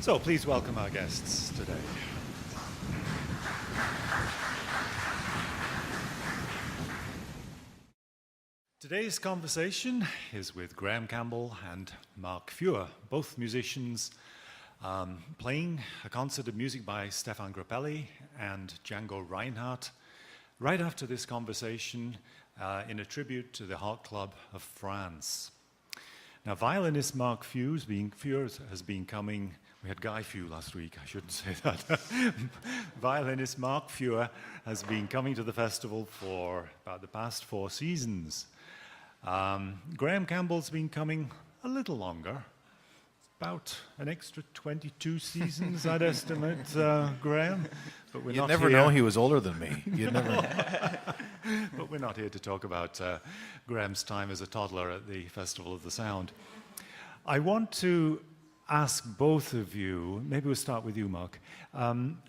So please welcome our guests today. Today's conversation is with Graham Campbell and Mark Fewer, both musicians playing a concert of music by Stephane Grappelli and Django Reinhardt right after this conversation in a tribute to the Heart Club of France. Now, violinist Mark Fewer has been coming. We had Guy Few last week, I shouldn't say that. Violinist Mark Fewer has been coming to the festival for about the past 4 seasons. Graham Campbell's been coming a little longer, about an extra 22 seasons, I'd estimate, Graham. But You'd never know he was older than me. You'd never know. But we're not here to talk about Graham's time as a toddler at the Festival of the Sound. I want to ask both of you, maybe we'll start with you, Mark,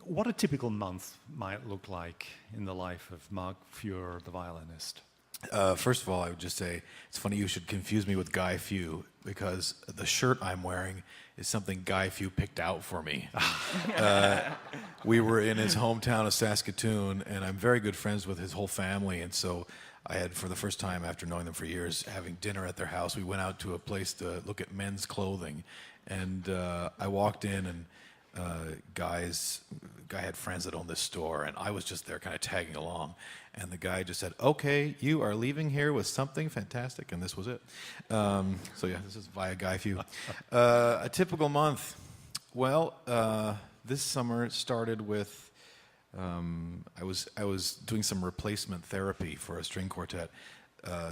what a typical month might look like in the life of Mark Fewer, the violinist. First of all, I would just say, it's funny you should confuse me with Guy Few, because the shirt I'm wearing is something Guy Few picked out for me. We were in his hometown of Saskatoon, and I'm very good friends with his whole family, and so I had, for the first time after knowing them for years, having dinner at their house. We went out to a place to look at men's clothing, and I walked in, and Guy had friends that owned this store, and I was just there kind of tagging along. And the guy just said, "Okay, you are leaving here with something fantastic," and this was it. So yeah, this is via Guy Few. A typical month. Well, this summer started with I was doing some replacement therapy for a string quartet.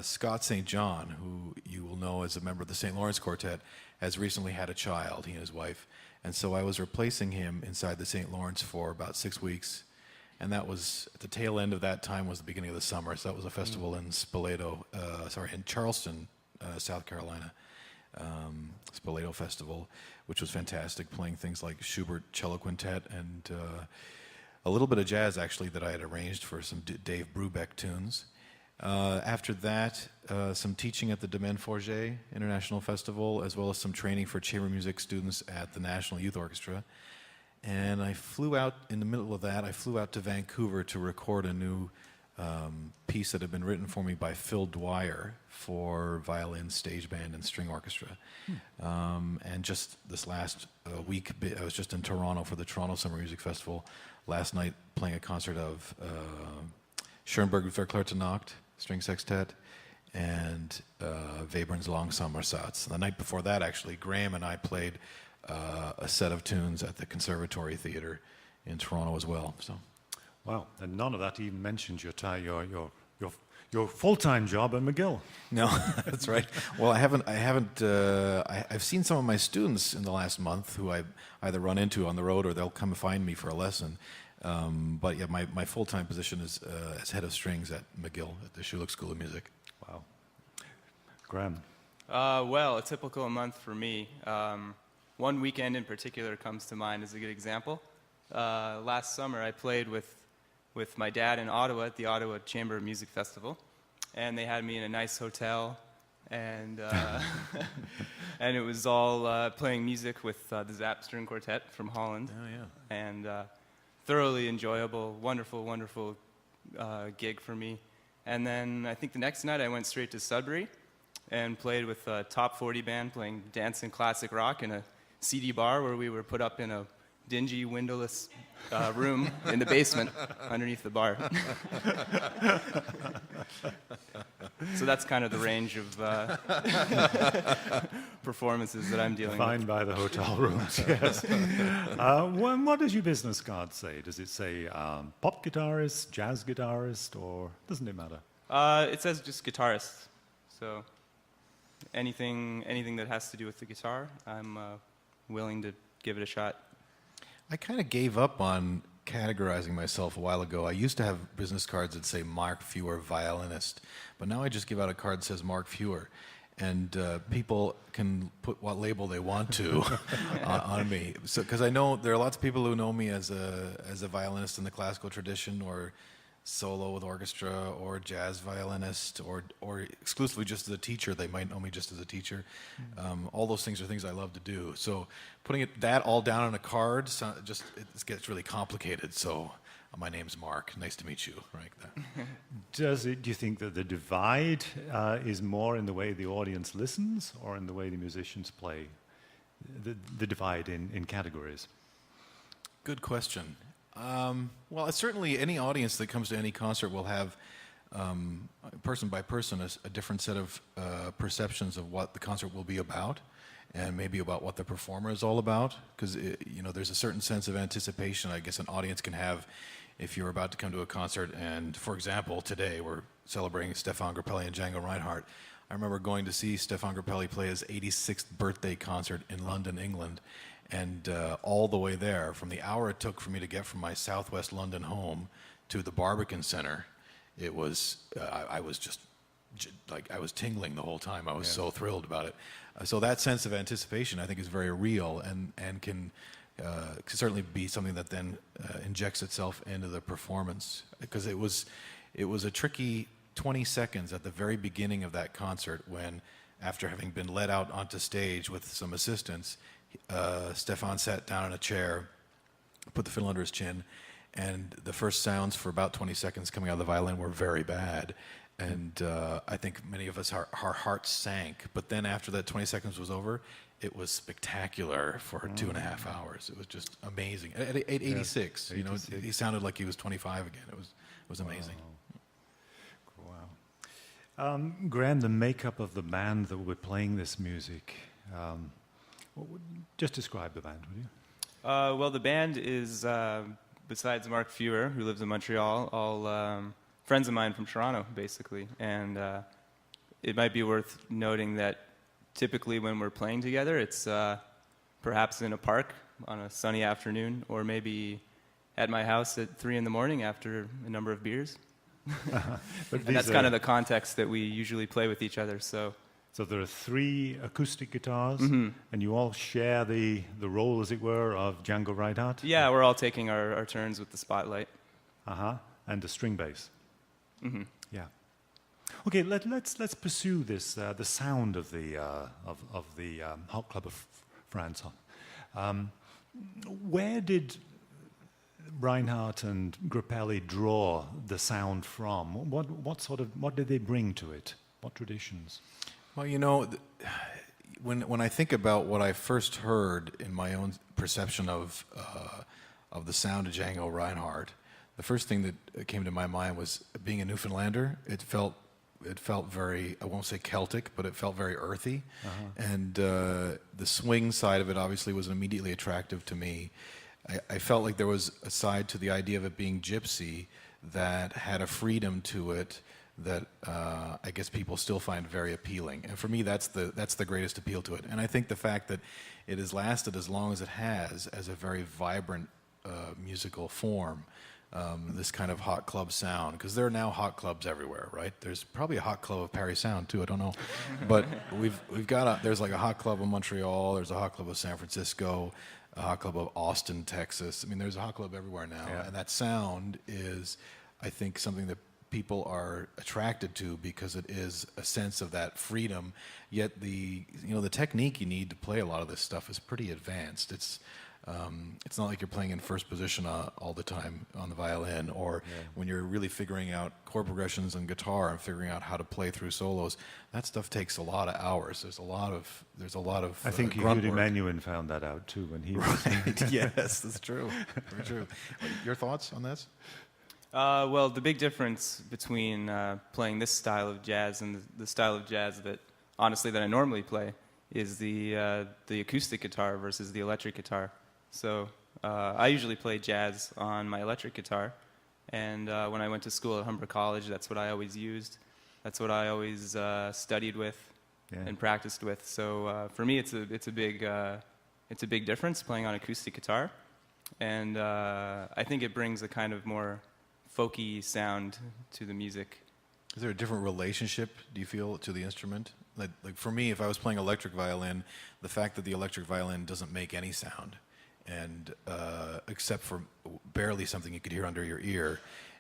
Scott St. John, who you will know as a member of the St. Lawrence Quartet, has recently had a child, he and his wife. And so I was replacing him inside the St. Lawrence for about 6 weeks. And that was, at the tail end of that time was the beginning of the summer. So that was a festival in in Charleston, South Carolina. Spoleto Festival, which was fantastic, playing things like Schubert Cello Quintet and a little bit of jazz, actually, that I had arranged for some Dave Brubeck tunes. After that, some teaching at the Domaine Forget International Festival, as well as some training for chamber music students at the National Youth Orchestra. And I flew out, in the middle of that, I flew out to Vancouver to record a new piece that had been written for me by Phil Dwyer for violin, stage band, and string orchestra. And just this last week, I was just in Toronto for the Toronto Summer Music Festival. Last night, playing a concert of Schoenberg Verklärte Nacht, string sextet, and Webern's Long Sommersatz. The night before that, actually, Graham and I played a set of tunes at the Conservatory Theatre in Toronto as well. So, wow! And none of that even mentions your full-time job at McGill. No, that's right. Well, I've seen some of my students in the last month who I either run into on the road or they'll come find me for a lesson. But yeah, my full-time position is as head of strings at McGill at the Schulich School of Music. Wow. Graham? Well, a typical month for me. One weekend in particular comes to mind as a good example. Last summer, I played with my dad in Ottawa at the Ottawa Chamber Music Festival, and they had me in a nice hotel, and and it was all playing music with the Zapp String Quartet from Holland. Oh yeah. And thoroughly enjoyable, wonderful gig for me. And then I think the next night I went straight to Sudbury and played with a top 40 band playing dance and classic rock in a CD bar where we were put up in a dingy, windowless room in the basement underneath the bar. So that's kind of the range of performances that I'm dealing with. Defined by the hotel rooms, yes. What does your business card say? Does it say pop guitarist, jazz guitarist, or doesn't it matter? It says just guitarist. So anything that has to do with the guitar, I'm willing to give it a shot. I kind of gave up on categorizing myself a while ago. I used to have business cards that say Mark Fewer, violinist, but now I just give out a card that says Mark Fewer, and people can put what label they want to on me. So, because I know there are lots of people who know me as a violinist in the classical tradition, or solo with orchestra or jazz violinist or exclusively just as a teacher. They might know me just as a teacher. All those things are things I love to do. So putting that all down on a card, it gets really complicated. So my name's Mark. Nice to meet you. Right. Do you think that the divide is more in the way the audience listens or in the way the musicians play? The divide in categories? Good question. Well, certainly any audience that comes to any concert will have, person by person, a different set of perceptions of what the concert will be about, and maybe about what the performer is all about. Because there's a certain sense of anticipation I guess an audience can have if you're about to come to a concert. And for example, today we're celebrating Stephane Grappelli and Django Reinhardt. I remember going to see Stephane Grappelli play his 86th birthday concert in London, England. And all the way there, from the hour it took for me to get from my southwest London home to the Barbican Centre, it was, I was just, I was tingling the whole time. I was so thrilled about it. So that sense of anticipation, I think, is very real and can certainly be something that then injects itself into the performance. Because it was a tricky 20 seconds at the very beginning of that concert when, after having been led out onto stage with some assistants, Stephane sat down in a chair, put the fiddle under his chin, and the first sounds for about 20 seconds coming out of the violin were very bad. And I think many of us, our hearts sank. But then after that 20 seconds was over, it was spectacular for 2.5 hours. It was just amazing. At 86, he sounded like he was 25 again. It was amazing. Wow. Graham, the makeup of the band that we're playing this music, just describe the band, would you? Well, the band is, besides Mark Fewer, who lives in Montreal, all friends of mine from Toronto, basically. And it might be worth noting that typically when we're playing together, it's perhaps in a park on a sunny afternoon, or maybe at my house at 3 in the morning after a number of beers. And that's kind of the context that we usually play with each other. So there are 3 acoustic guitars, and you all share the role, as it were, of Django Reinhardt? Yeah, we're all taking our turns with the spotlight. And a string bass. Yeah. Okay, let's pursue this the sound of the Hot Club of France. Where did Reinhardt and Grappelli draw the sound from? What did they bring to it? What traditions? Well, when I think about what I first heard in my own perception of the sound of Django Reinhardt, the first thing that came to my mind was, being a Newfoundlander, it felt very, I won't say Celtic, but it felt very earthy. And the swing side of it obviously was immediately attractive to me. I felt like there was a side to the idea of it being gypsy that had a freedom to it that I guess people still find very appealing. And for me, that's the greatest appeal to it. And I think the fact that it has lasted as long as it has as a very vibrant musical form, this kind of hot club sound, because there are now hot clubs everywhere, right? There's probably a hot club of Paris Sound too, I don't know. But we've got there's like a hot club of Montreal, there's a hot club of San Francisco, a hot club of Austin, Texas. I mean, there's a hot club everywhere now. And that sound is, I think, something that people are attracted to because it is a sense of that freedom. Yet the technique you need to play a lot of this stuff is pretty advanced. It's not like you're playing in first position all the time on the violin, or when you're really figuring out chord progressions on guitar and figuring out how to play through solos. That stuff takes a lot of hours. There's a lot of. I think Yuri Manuin found that out too when he was. Right. Yes, that's true. Very true. Your thoughts on this? Well, the big difference between playing this style of jazz and the style of jazz that I normally play is the acoustic guitar versus the electric guitar. So I usually play jazz on my electric guitar, and when I went to school at Humber College, that's what I always used. That's what I always studied with and practiced with. So for me, it's a big difference playing on acoustic guitar, and I think it brings a kind of more folky sound to the music. Is there a different relationship, do you feel, to the instrument? Like for me, if I was playing electric violin, the fact that the electric violin doesn't make any sound, and except for barely something you could hear under your ear,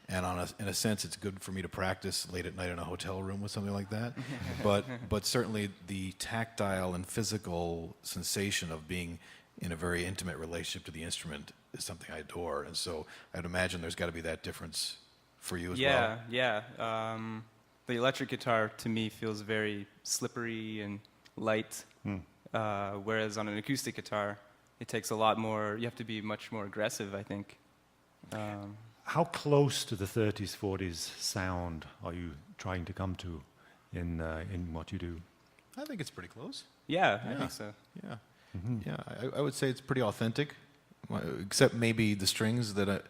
and in a sense, it's good for me to practice late at night in a hotel room with something like that. But certainly the tactile and physical sensation of being in a very intimate relationship to the instrument is something I adore. And so I'd imagine there's got to be that difference for you as well. Yeah. The electric guitar to me feels very slippery and light, whereas on an acoustic guitar, it takes a lot more. You have to be much more aggressive, I think. How close to the 30s, 40s sound are you trying to come to in what you do? I think it's pretty close. Yeah, I think so. Yeah. Yeah, I would say it's pretty authentic, except maybe the strings that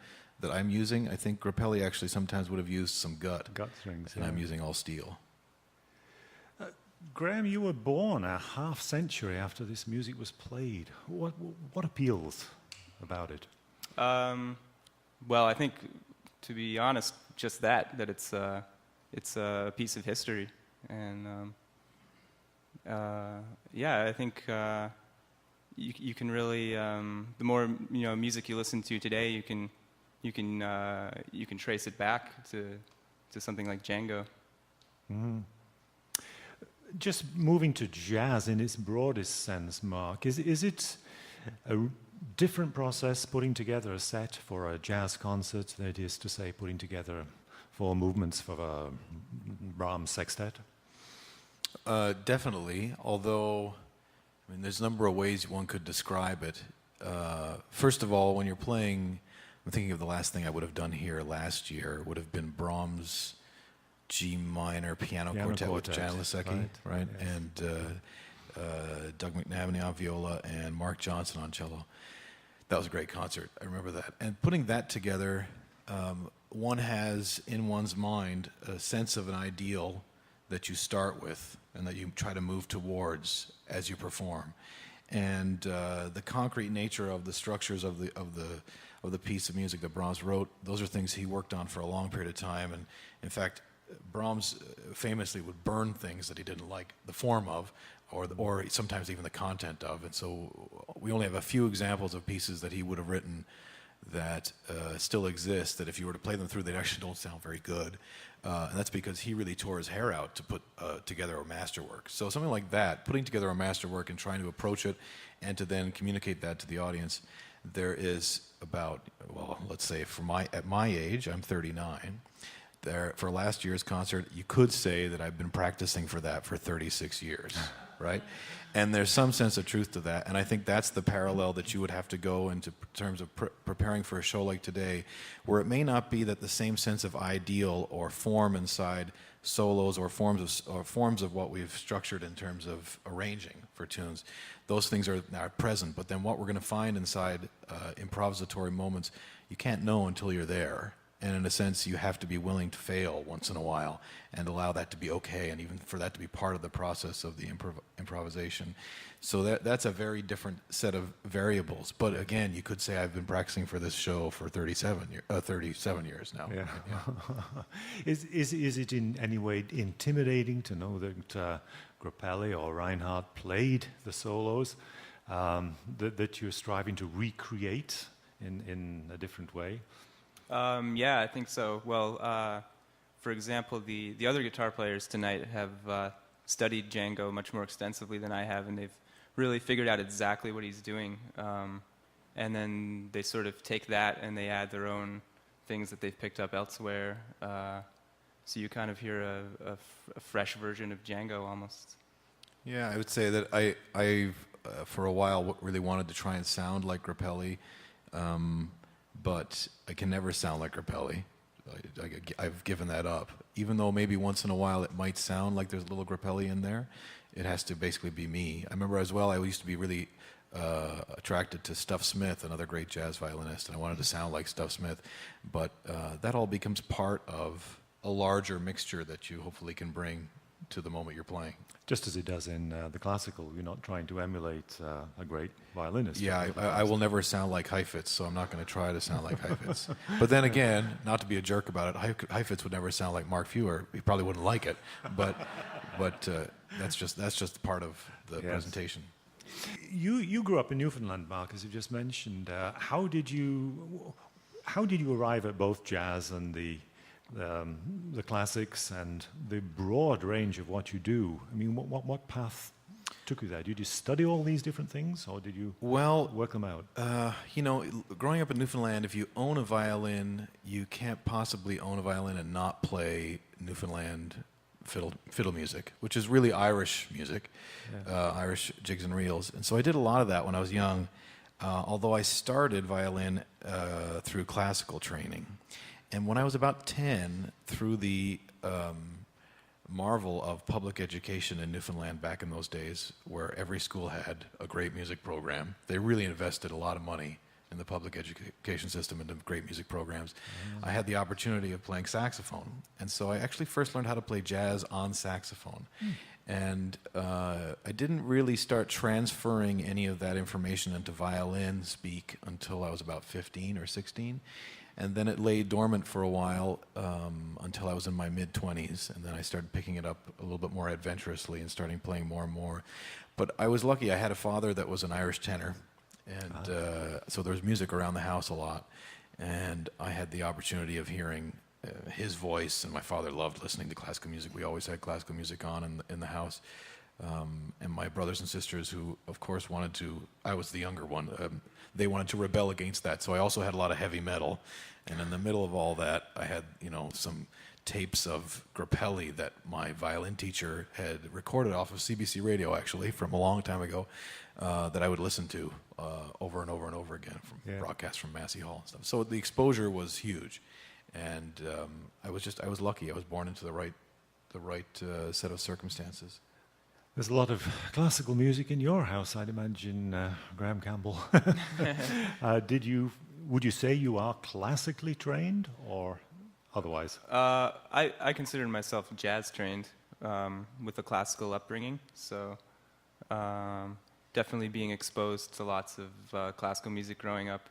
I'm using. I think Grappelli actually sometimes would have used some gut strings, and I'm using all steel. Graham, you were born a half century after this music was played. What appeals about it? Well, I think, to be honest, just that it's a piece of history, and I think you can really the more music you listen to today, you can trace it back to something like Django. Mm. Just moving to jazz in its broadest sense, Mark, is it a different process putting together a set for a jazz concert than it is to, say, putting together 4 movements for a Brahms sextet? Definitely, although I mean, there's a number of ways one could describe it. First of all, when you're playing, I'm thinking of the last thing I would have done here last year, would have been Brahms' G minor piano quartet with Jan Lisecki, right? Yes. And Doug McNamee on viola and Mark Johnson on cello. That was a great concert. I remember that. And putting that together, one has in one's mind a sense of an ideal that you start with and that you try to move towards as you perform. And the concrete nature of the structures of the piece of music that Brahms wrote, those are things he worked on for a long period of time. And in fact, Brahms famously would burn things that he didn't like the form of, or sometimes even the content of. And so we only have a few examples of pieces that he would have written that still exist, that if you were to play them through, they actually don't sound very good. And that's because he really tore his hair out to put together a masterwork. So something like that, putting together a masterwork and trying to approach it and to then communicate that to the audience, there is about, well, let's say at my age, I'm 39, for last year's concert, you could say that I've been practicing for that for 36 years, right? And there's some sense of truth to that, and I think that's the parallel that you would have to go into terms of preparing for a show like today, where it may not be that the same sense of ideal or form inside solos or forms of what we've structured in terms of arranging for tunes. Those things are present, but then what we're going to find inside improvisatory moments, you can't know until you're there. And in a sense, you have to be willing to fail once in a while and allow that to be okay, and even for that to be part of the process of the improvisation. So that's a very different set of variables. But again, you could say I've been practicing for this show for 37 years now. Yeah. Is it in any way intimidating to know that Grappelli or Reinhardt played the solos that you're striving to recreate in a different way? Yeah, I think so. Well, for example, the other guitar players tonight have studied Django much more extensively than I have, and they've really figured out exactly what he's doing. And then they sort of take that and they add their own things that they've picked up elsewhere. So you kind of hear a fresh version of Django almost. Yeah, I would say that I for a while really wanted to try and sound like Grappelli. But I can never sound like Grappelli. I've given that up. Even though maybe once in a while it might sound like there's a little Grappelli in there, it has to basically be me. I remember as well, I used to be really attracted to Stuff Smith, another great jazz violinist, and I wanted to sound like Stuff Smith. But that all becomes part of a larger mixture that you hopefully can bring to the moment you're playing. Just as it does in the classical, you're not trying to emulate a great violinist. Yeah, I will never sound like Heifetz, so I'm not going to try to sound like Heifetz. But then again, not to be a jerk about it, Heifetz would never sound like Mark Fewer. He probably wouldn't like it, but that's just part of the presentation. You grew up in Newfoundland, Mark, as you just mentioned. How did you arrive at both jazz and the the classics and the broad range of what you do. I mean, what path took you there? Did you study all these different things, or did you work them out? Growing up in Newfoundland, if you own a violin, you can't possibly own a violin and not play Newfoundland fiddle music, which is really Irish music, Irish jigs and reels. And so I did a lot of that when I was young, although I started violin through classical training. And when I was about 10, through the marvel of public education in Newfoundland back in those days, where every school had a great music program, they really invested a lot of money in the public education system into great music programs. I had the opportunity of playing saxophone. And so I actually first learned how to play jazz on saxophone. And I didn't really start transferring any of that information into violin speak until I was about 15 or 16. And then it lay dormant for a while until I was in my mid-20s. And then I started picking it up a little bit more adventurously and starting playing more and more. But I was lucky. I had a father that was an Irish tenor. And so there was music around the house a lot. And I had the opportunity of hearing his voice. And my father loved listening to classical music. We always had classical music on in the house. And my brothers and sisters, who, of course, wanted to, I was the younger one, they wanted to rebel against that. So I also had a lot of heavy metal. And in the middle of all that, I had, some tapes of Grappelli that my violin teacher had recorded off of CBC radio, actually, from a long time ago, that I would listen to over and over and over again from broadcasts from Massey Hall and stuff. So the exposure was huge. And I was lucky. I was born into the right set of circumstances. There's a lot of classical music in your house, I'd imagine, Graham Campbell. Would you say you are classically trained or otherwise? I consider myself jazz trained with a classical upbringing. So definitely being exposed to lots of classical music growing up,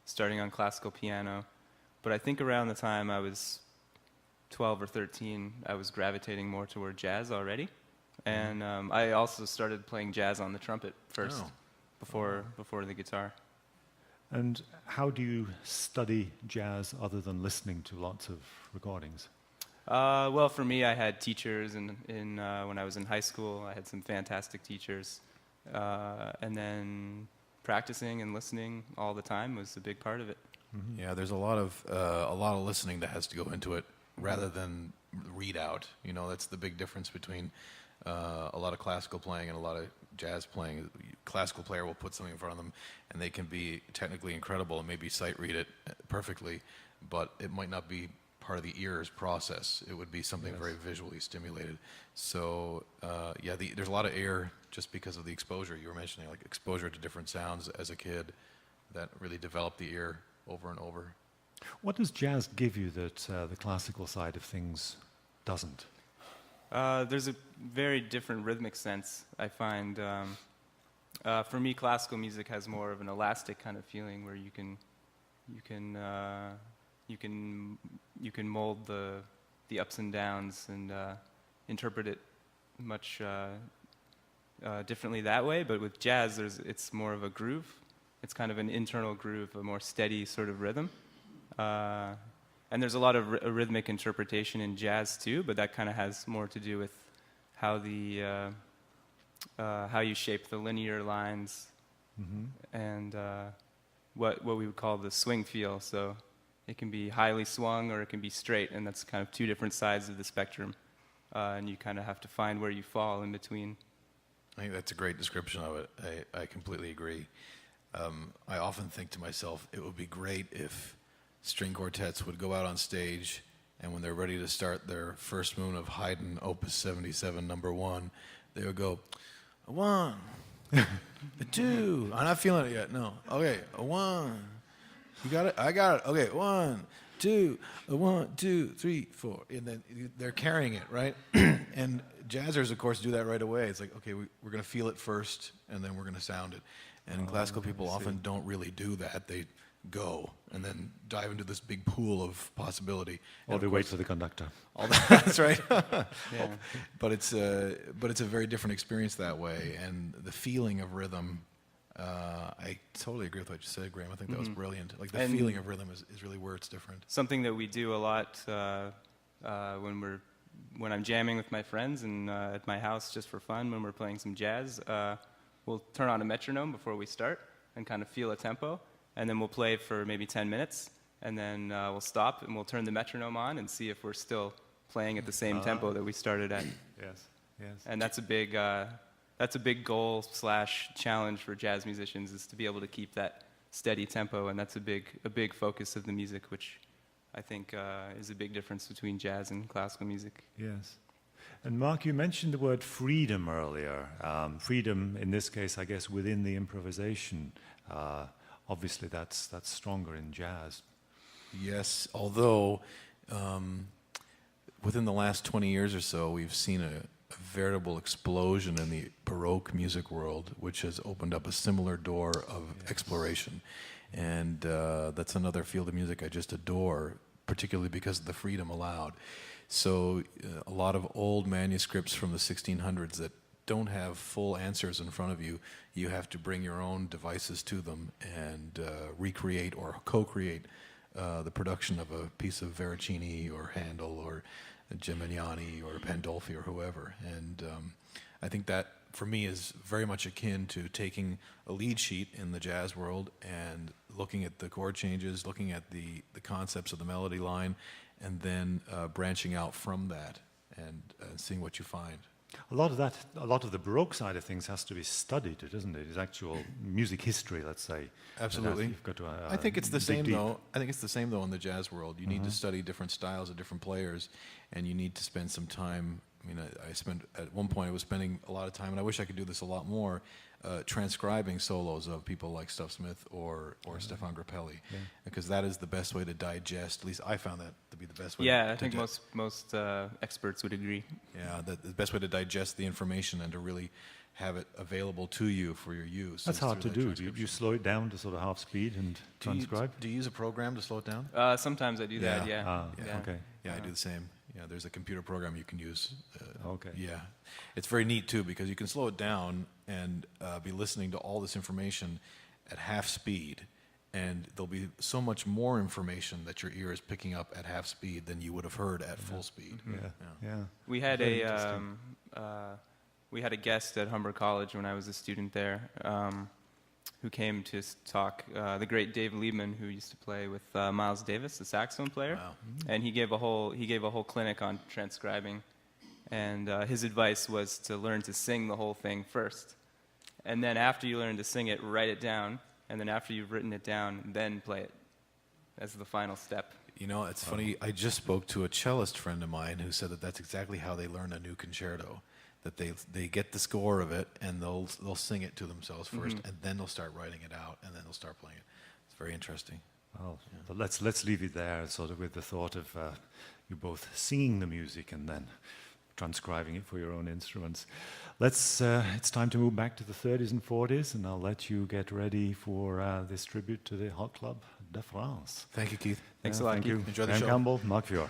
starting on classical piano. But I think around the time I was 12 or 13, I was gravitating more toward jazz already. And I also started playing jazz on the trumpet first, before the guitar. And how do you study jazz other than listening to lots of recordings? Well, for me, I had teachers when I was in high school. I had some fantastic teachers. And then practicing and listening all the time was a big part of it. Mm-hmm. Yeah, there's a lot of listening that has to go into it rather than read out. That's the big difference between a lot of classical playing and a lot of jazz playing. A classical player will put something in front of them, and they can be technically incredible and maybe sight read it perfectly, but it might not be part of the ear's process. It would be something very visually stimulated. So, there's a lot of air just because of the exposure you were mentioning, like exposure to different sounds as a kid that really developed the ear over and over. What does jazz give you that the classical side of things doesn't? There's a very different rhythmic sense, I find. For me, classical music has more of an elastic kind of feeling where you can mold the ups and downs and interpret it much differently that way. But with jazz, it's more of a groove. It's kind of an internal groove, a more steady sort of rhythm. And there's a lot of rhythmic interpretation in jazz too, but that kind of has more to do with how how you shape the linear lines and what we would call the swing feel. So it can be highly swung or it can be straight, and that's kind of two different sides of the spectrum. And you kind of have to find where you fall in between. I think that's a great description of it. I completely agree. I often think to myself, it would be great if string quartets would go out on stage, and when they're ready to start their first movement of Haydn Opus 77, number 1, they would go, a 1, a 2. I'm not feeling it yet. No. Okay, a 1. You got it? I got it. Okay, 1, 2, a 1, 2, 3, 4. And then they're carrying it, right? And jazzers, of course, do that right away. It's like, okay, we're going to feel it first, and then we're going to sound it. And classical people often don't really do that. They go and then dive into this big pool of possibility. Or they wait for the conductor. That's right. Yeah. But it's a very different experience that way, and the feeling of rhythm I totally agree with what you said, Graham. I think that was brilliant. Like the And- feeling of rhythm is really where it's different. Something that we do a lot when I'm jamming with my friends and at my house just for fun, when we're playing some jazz, we'll turn on a metronome before we start and kind of feel a tempo, and then we'll play for maybe 10 minutes, and then we'll stop and we'll turn the metronome on and see if we're still playing at the same tempo that we started at. Yes, yes. And that's a big goal / challenge for jazz musicians, is to be able to keep that steady tempo, and that's a big focus of the music, which I think is a big difference between jazz and classical music. Yes. And Mark, you mentioned the word freedom earlier. Freedom, in this case, I guess, within the improvisation. Obviously, that's stronger in jazz. Yes, although within the last 20 years or so, we've seen a veritable explosion in the Baroque music world, which has opened up a similar door of exploration. And that's another field of music I just adore, particularly because of the freedom allowed. So a lot of old manuscripts from the 1600s that don't have full answers in front of you, you have to bring your own devices to them and recreate or co-create the production of a piece of Veracini or Handel or Gimignani or Pandolfi or whoever. And I think that, for me, is very much akin to taking a lead sheet in the jazz world and looking at the chord changes, looking at the concepts of the melody line, and then branching out from that and seeing what you find. A lot of the Baroque side of things has to be studied, doesn't it? It's actual music history, let's say. Absolutely. You've got to, I think it's the dig same deep. though. I think it's the same though in the jazz world. You need to study different styles of different players, and you need to spend some time. I mean, I spent at one point I was spending a lot of time, and I wish I could do this a lot more, transcribing solos of people like Stuff Smith or Stephane Grappelli, because that is the best way to digest. At least I found that to be the best way. Yeah, I think most experts would agree. Yeah, the best way to digest the information and to really have it available to you for your use. That's is hard to through that do. You transcription. slow it down to sort of half speed and transcribe? Do you use a program to slow it down? Sometimes I do that, yeah. Yeah. Okay. Yeah, I do the same. Yeah, there's a computer program you can use. Okay. Yeah, it's very neat too, because you can slow it down and be listening to all this information at half speed, and there'll be so much more information that your ear is picking up at half speed than you would have heard at full speed. Yeah. We had Very interesting. we had a guest at Humber College when I was a student there, who came to talk, the great Dave Liebman, who used to play with Miles Davis, the saxophone player. Wow. And he gave a whole clinic on transcribing, and his advice was to learn to sing the whole thing first, and then after you learn to sing it, write it down, and then after you've written it down, then play it as the final step. You know, it's funny. I just spoke to a cellist friend of mine who said that that's exactly how they learn a new concerto. That they get the score of it and they'll sing it to themselves first, and then they'll start writing it out, and then they'll start playing it. It's very interesting. Well, but let's leave it there, sort of with the thought of you both singing the music and then transcribing it for your own instruments. It's time to move back to the 30s and 40s, and I'll let you get ready for this tribute to the Hot Club de France. Thank you, Keith. Thanks a lot, Thank Keith. you. Enjoy the Graham show. Campbell, Mark Fewer.